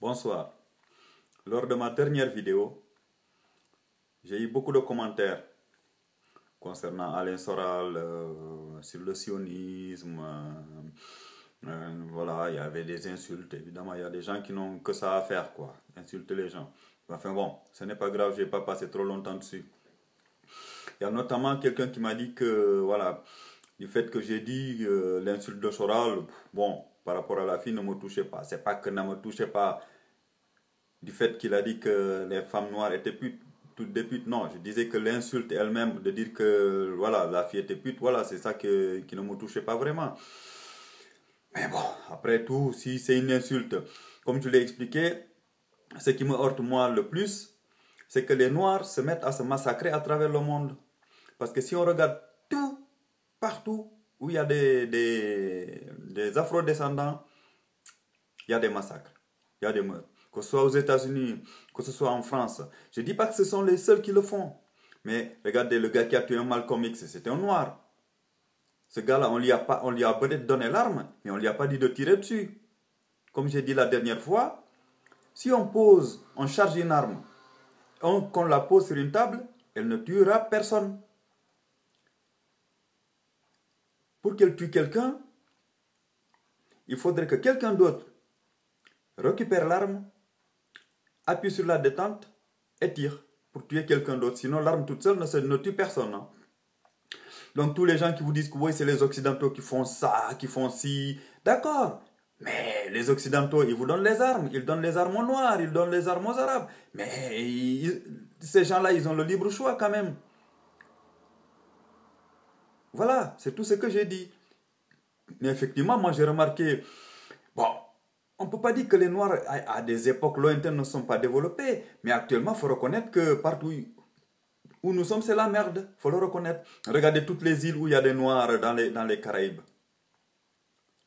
Bonsoir. Lors de ma dernière vidéo, j'ai eu beaucoup de commentaires concernant Alain Soral, sur le sionisme. Voilà, il y avait des insultes. Évidemment, il y a des gens qui n'ont que ça à faire, quoi. Insulter les gens. Enfin bon, ce n'est pas grave, je n'ai pas passé trop longtemps dessus. Il y a notamment quelqu'un qui m'a dit que, voilà, du fait que j'ai dit l'insulte de Soral, bon, par rapport à la fille, ne me touchez pas. C'est pas que ne me touchez pas du fait qu'il a dit que les femmes noires étaient putes, toutes des putes. Non, je disais que l'insulte elle-même, de dire que voilà, la fille était pute, voilà, c'est ça qui ne me touchait pas vraiment. Mais bon, après tout, si c'est une insulte, comme je l'ai expliqué, ce qui me heurte moi le plus, c'est que les Noirs se mettent à se massacrer à travers le monde. Parce que si on regarde tout, partout où il y a des afro-descendants, il y a des massacres, il y a des meurtres. Que ce soit aux États-Unis, que ce soit en France. Je ne dis pas que ce sont les seuls qui le font. Mais regardez, le gars qui a tué un Malcolm X, c'était un noir. Ce gars-là, on lui a peut-être donné l'arme, mais on ne lui a pas dit de tirer dessus. Comme j'ai dit la dernière fois, si on charge une arme, qu'on la pose sur une table, elle ne tuera personne. Pour qu'elle tue quelqu'un, il faudrait que quelqu'un d'autre récupère l'arme, appuie sur la détente et tire pour tuer quelqu'un d'autre. Sinon, l'arme toute seule ne tue personne. Hein. Donc, tous les gens qui vous disent que oui, c'est les Occidentaux qui font ça, qui font ci, d'accord. Mais les Occidentaux, ils vous donnent les armes. Ils donnent les armes aux Noirs, ils donnent les armes aux Arabes. Mais ces gens-là, ils ont le libre choix quand même. Voilà, c'est tout ce que j'ai dit. Mais effectivement, moi j'ai remarqué, bon, on ne peut pas dire que les Noirs à des époques lointaines ne sont pas développés, mais actuellement, il faut reconnaître que partout où nous sommes, c'est la merde, il faut le reconnaître. Regardez toutes les îles où il y a des Noirs dans les Caraïbes.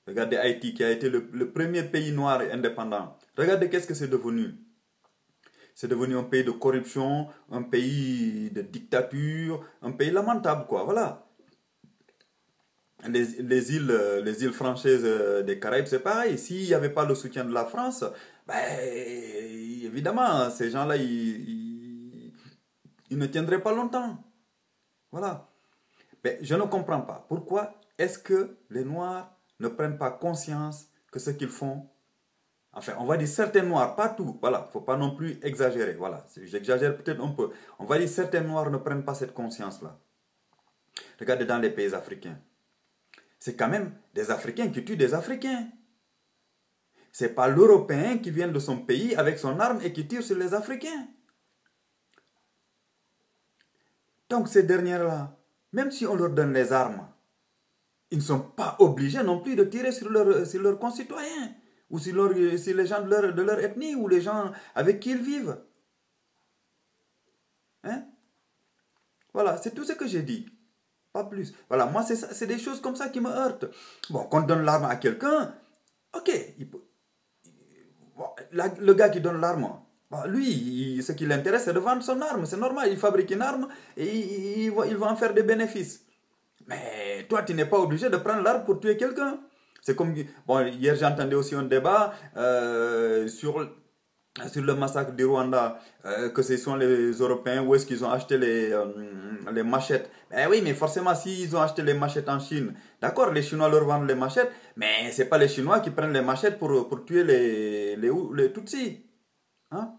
Regardez Haïti qui a été le premier pays noir indépendant. Regardez qu'est-ce que c'est devenu. C'est devenu un pays de corruption, un pays de dictature, un pays lamentable, quoi, voilà. Les îles françaises des Caraïbes, c'est pareil. S'il n'y avait pas le soutien de la France, ben, évidemment, ces gens-là, ils ne tiendraient pas longtemps. Voilà. Mais je ne comprends pas. Pourquoi est-ce que les Noirs ne prennent pas conscience que ce qu'ils font, enfin, on va dire certains Noirs, pas tout, voilà, il ne faut pas non plus exagérer, voilà, j'exagère peut-être un peu. On va dire certains Noirs ne prennent pas cette conscience-là. Regardez dans les pays africains. C'est quand même des Africains qui tuent des Africains. Ce n'est pas l'Européen qui vient de son pays avec son arme et qui tire sur les Africains. Donc ces derniers-là, même si on leur donne les armes, ils ne sont pas obligés non plus de tirer sur leurs concitoyens ou sur les gens de leur ethnie ou les gens avec qui ils vivent. Hein? Voilà, c'est tout ce que j'ai dit. Pas plus. Voilà, moi, c'est des choses comme ça qui me heurtent. Bon, qu'on donne l'arme à quelqu'un, ok. Bon, le gars qui donne l'arme, bon, lui, ce qui l'intéresse, c'est de vendre son arme. C'est normal, il fabrique une arme et il va en faire des bénéfices. Mais toi, tu n'es pas obligé de prendre l'arme pour tuer quelqu'un. C'est comme... Bon, hier, j'entendais aussi un débat sur le massacre du Rwanda, que ce sont les Européens, où est-ce qu'ils ont acheté les machettes. Ben oui, mais forcément, s'ils ont acheté les machettes en Chine, d'accord, les Chinois leur vendent les machettes, mais ce n'est pas les Chinois qui prennent les machettes pour tuer les Tutsis. Hein?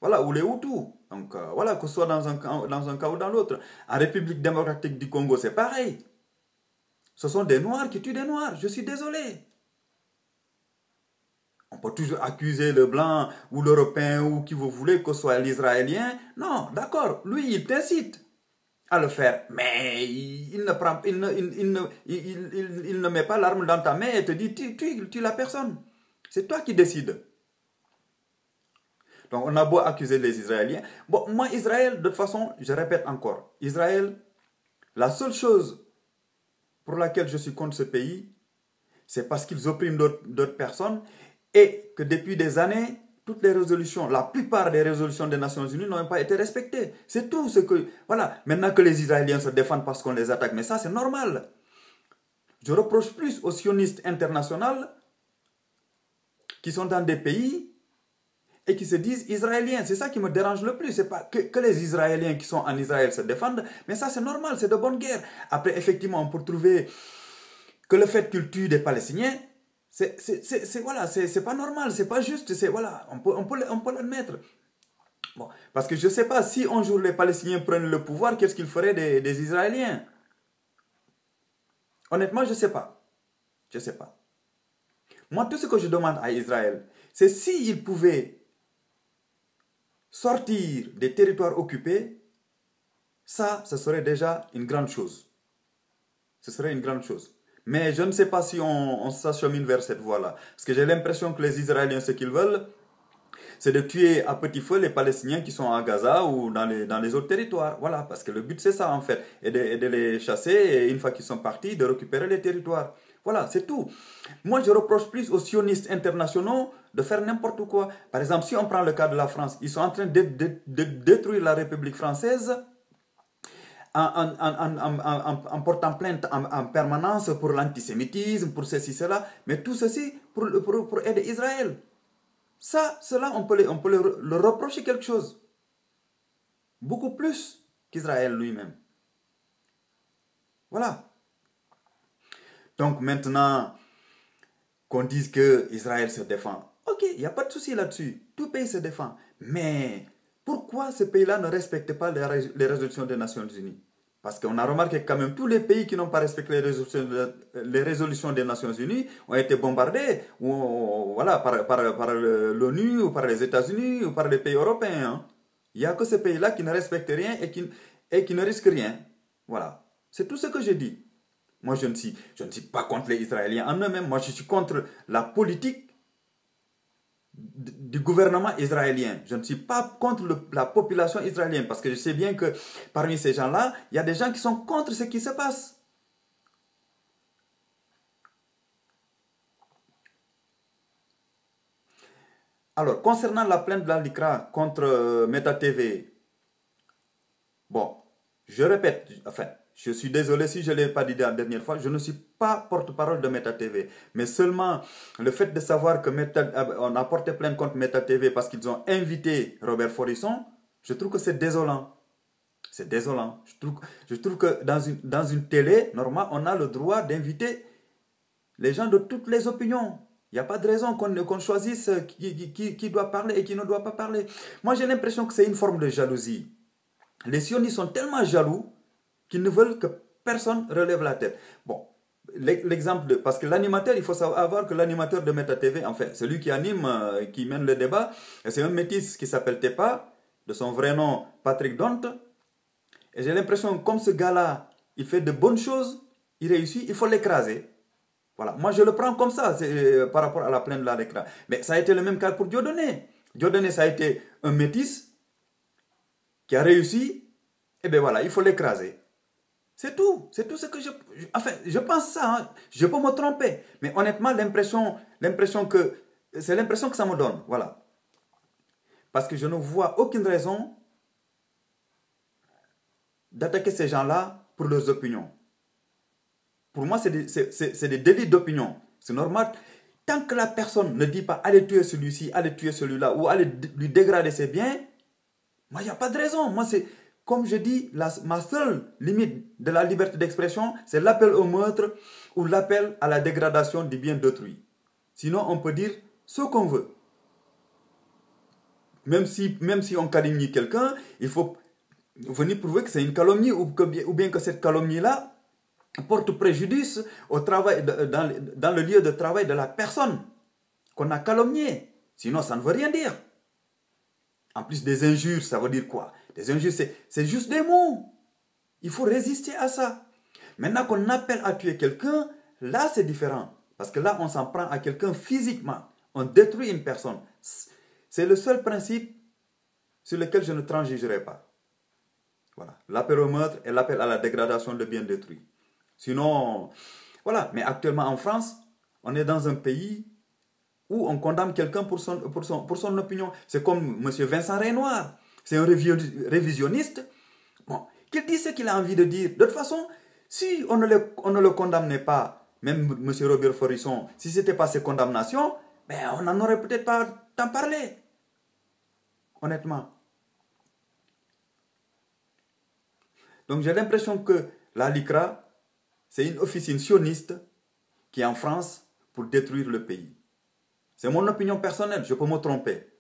Voilà, ou les Hutus. Donc, voilà, que ce soit dans un cas ou dans l'autre. En République démocratique du Congo, c'est pareil. Ce sont des Noirs qui tuent des Noirs, je suis désolé. On peut toujours accuser le blanc ou l'européen ou qui vous voulez, que ce soit l'israélien. Non, d'accord, lui, il t'incite à le faire. Mais il ne met pas l'arme dans ta main et te dit, tue la personne. C'est toi qui décides. Donc, on a beau accuser les Israéliens. Bon, moi, Israël, de toute façon, je répète encore. Israël, la seule chose pour laquelle je suis contre ce pays, c'est parce qu'ils oppriment d'autres personnes et que depuis des années, toutes les résolutions, la plupart des résolutions des Nations Unies n'ont pas été respectées. C'est tout ce que... Voilà, maintenant que les Israéliens se défendent parce qu'on les attaque, mais ça c'est normal. Je reproche plus aux sionistes internationaux qui sont dans des pays et qui se disent israéliens. C'est ça qui me dérange le plus. C'est pas que les Israéliens qui sont en Israël se défendent, mais ça c'est normal, c'est de bonne guerre. Après, effectivement, on peut trouver que le fait qu'ils tuent des Palestiniens, voilà, c'est pas normal, c'est pas juste, voilà, on peut l'admettre. Bon, parce que je sais pas, si un jour les Palestiniens prennent le pouvoir, qu'est-ce qu'ils feraient des Israéliens? Honnêtement, je sais pas. Je sais pas. Moi, tout ce que je demande à Israël, c'est s'ils pouvaient sortir des territoires occupés, ça, ce serait déjà une grande chose. Ce serait une grande chose. Mais je ne sais pas si on s'achemine vers cette voie-là. Parce que j'ai l'impression que les Israéliens, ce qu'ils veulent, c'est de tuer à petit feu les Palestiniens qui sont à Gaza ou dans les autres territoires. Voilà, parce que le but c'est ça en fait. Et de les chasser et une fois qu'ils sont partis, de récupérer les territoires. Voilà, c'est tout. Moi, je reproche plus aux sionistes internationaux de faire n'importe quoi. Par exemple, si on prend le cas de la France, ils sont en train de détruire la République française en portant plainte en permanence pour l'antisémitisme, pour ceci, cela. Mais tout ceci pour aider Israël. Cela, on peut le reprocher quelque chose. Beaucoup plus qu'Israël lui-même. Voilà. Donc maintenant, qu'on dise que Israël se défend. Ok, il n'y a pas de souci là-dessus. Tout pays se défend. Mais pourquoi ce pays-là ne respecte pas les résolutions des Nations Unies? Parce qu'on a remarqué que quand même tous les pays qui n'ont pas respecté les résolutions des Nations Unies ont été bombardés voilà, par l'ONU ou par les États-Unis ou par les pays européens. Hein. Il n'y a que ce pays-là qui ne respecte rien et qui ne risque rien. Voilà. C'est tout ce que je dis. Moi, je ne suis pas contre les Israéliens en eux-mêmes. Moi, je suis contre la politique du gouvernement israélien. Je ne suis pas contre la population israélienne parce que je sais bien que parmi ces gens-là, il y a des gens qui sont contre ce qui se passe. Alors, concernant la plainte de la LICRA contre Meta TV, bon, je répète, enfin, je suis désolé si je ne l'ai pas dit la dernière fois, je ne suis pas porte-parole de Meta TV. Mais seulement le fait de savoir que on a porté plainte contre Meta TV parce qu'ils ont invité Robert Forisson, je trouve que c'est désolant. C'est désolant. Je trouve que dans une télé, normalement, on a le droit d'inviter les gens de toutes les opinions. Il n'y a pas de raison qu'on choisisse qui doit parler et qui ne doit pas parler. Moi, j'ai l'impression que c'est une forme de jalousie. Les sionistes sont tellement jaloux qui ne veulent que personne relève la tête. Bon, l'exemple parce que l'animateur, il faut savoir que l'animateur de Meta TV, enfin, celui qui anime, qui mène le débat, c'est un métis qui s'appelle Tepa, de son vrai nom Patrick Dont. Et j'ai l'impression que comme ce gars-là, il fait de bonnes choses, il réussit, il faut l'écraser. Voilà, moi je le prends comme ça, par rapport à la plainte de la LICRA. Mais ça a été le même cas pour Dieudonné. Dieudonné, ça a été un métis qui a réussi, et bien voilà, il faut l'écraser. C'est tout ce que je pense ça, hein. Je peux me tromper, mais honnêtement, c'est l'impression que ça me donne, voilà. Parce que je ne vois aucune raison d'attaquer ces gens-là pour leurs opinions. Pour moi, c'est des délits d'opinion. C'est normal. Tant que la personne ne dit pas allez tuer celui-ci, allez tuer celui-là, ou allez lui dégrader ses biens, moi, il n'y a pas de raison. Moi, c'est... Comme je dis, ma seule limite de la liberté d'expression, c'est l'appel au meurtre ou l'appel à la dégradation des biens d'autrui. Sinon, on peut dire ce qu'on veut. Même si on calomnie quelqu'un, il faut venir prouver que c'est une calomnie ou bien que cette calomnie-là porte préjudice au travail, dans le lieu de travail de la personne qu'on a calomniée. Sinon, ça ne veut rien dire. En plus des injures, ça veut dire quoi? Des injures, c'est juste des mots. Il faut résister à ça. Maintenant qu'on appelle à tuer quelqu'un, là c'est différent. Parce que là, on s'en prend à quelqu'un physiquement. On détruit une personne. C'est le seul principe sur lequel je ne transigerai pas. Voilà. L'appel au meurtre et l'appel à la dégradation de biens détruits. Sinon, voilà. Mais actuellement en France, on est dans un pays où on condamne quelqu'un pour son opinion. C'est comme M. Vincent Renoir. C'est un révisionniste. Bon, qu'il dit ce qu'il a envie de dire. De toute façon, si on ne le condamnait pas, même M. Robert Forisson, si ce n'était pas ses condamnations, ben on n'en aurait peut-être pas tant parlé. Honnêtement. Donc j'ai l'impression que la LICRA, c'est une officine sioniste qui est en France pour détruire le pays. C'est mon opinion personnelle, je peux me tromper.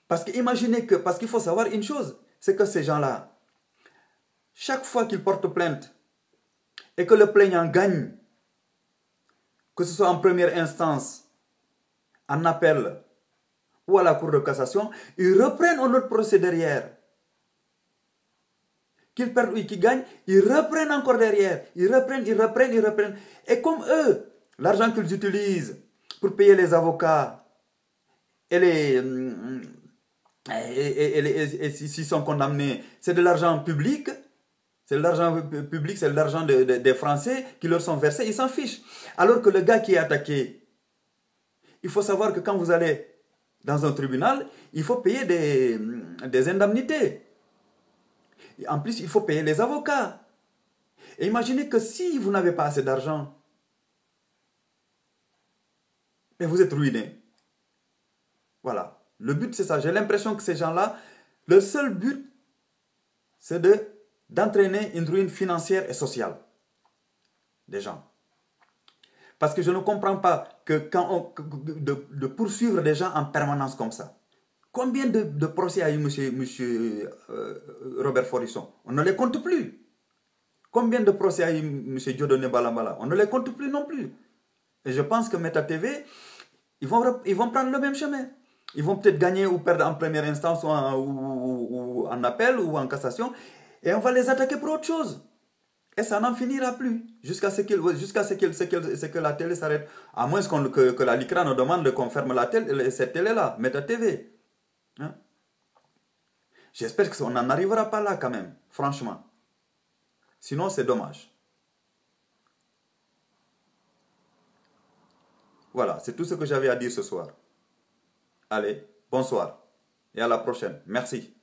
Parce qu'il faut savoir une chose, c'est que ces gens-là, chaque fois qu'ils portent plainte et que le plaignant gagne, que ce soit en première instance, en appel ou à la Cour de cassation, ils reprennent un autre procès derrière. Qu'ils perdent ou qu'ils gagnent, ils reprennent encore derrière. Ils reprennent. Et comme eux, l'argent qu'ils utilisent pour payer les avocats et s'ils sont condamnés, c'est de l'argent public. C'est de l'argent des Français qui leur sont versés, ils s'en fichent. Alors que le gars qui est attaqué, il faut savoir que quand vous allez dans un tribunal, il faut payer des indemnités. En plus, il faut payer les avocats. Et imaginez que si vous n'avez pas assez d'argent, mais vous êtes ruiné. Voilà. Le but, c'est ça. J'ai l'impression que ces gens-là, le seul but, c'est d'entraîner une ruine financière et sociale des gens. Parce que je ne comprends pas de poursuivre des gens en permanence comme ça. Combien de procès a eu M. Robert Forisson? On ne les compte plus. Combien de procès a eu M. Dieudonné Balambala? On ne les compte plus non plus. Et je pense que Meta TV, ils vont prendre le même chemin. Ils vont peut-être gagner ou perdre en première instance ou en appel ou en cassation. Et on va les attaquer pour autre chose. Et ça n'en finira plus. Jusqu'à ce que la télé s'arrête. À moins que la LICRA nous demande qu'on ferme cette télé-là, Meta TV. Hein? J'espère qu'on n'en arrivera pas là quand même, franchement. Sinon, c'est dommage. Voilà, c'est tout ce que j'avais à dire ce soir. Allez, bonsoir et à la prochaine. Merci.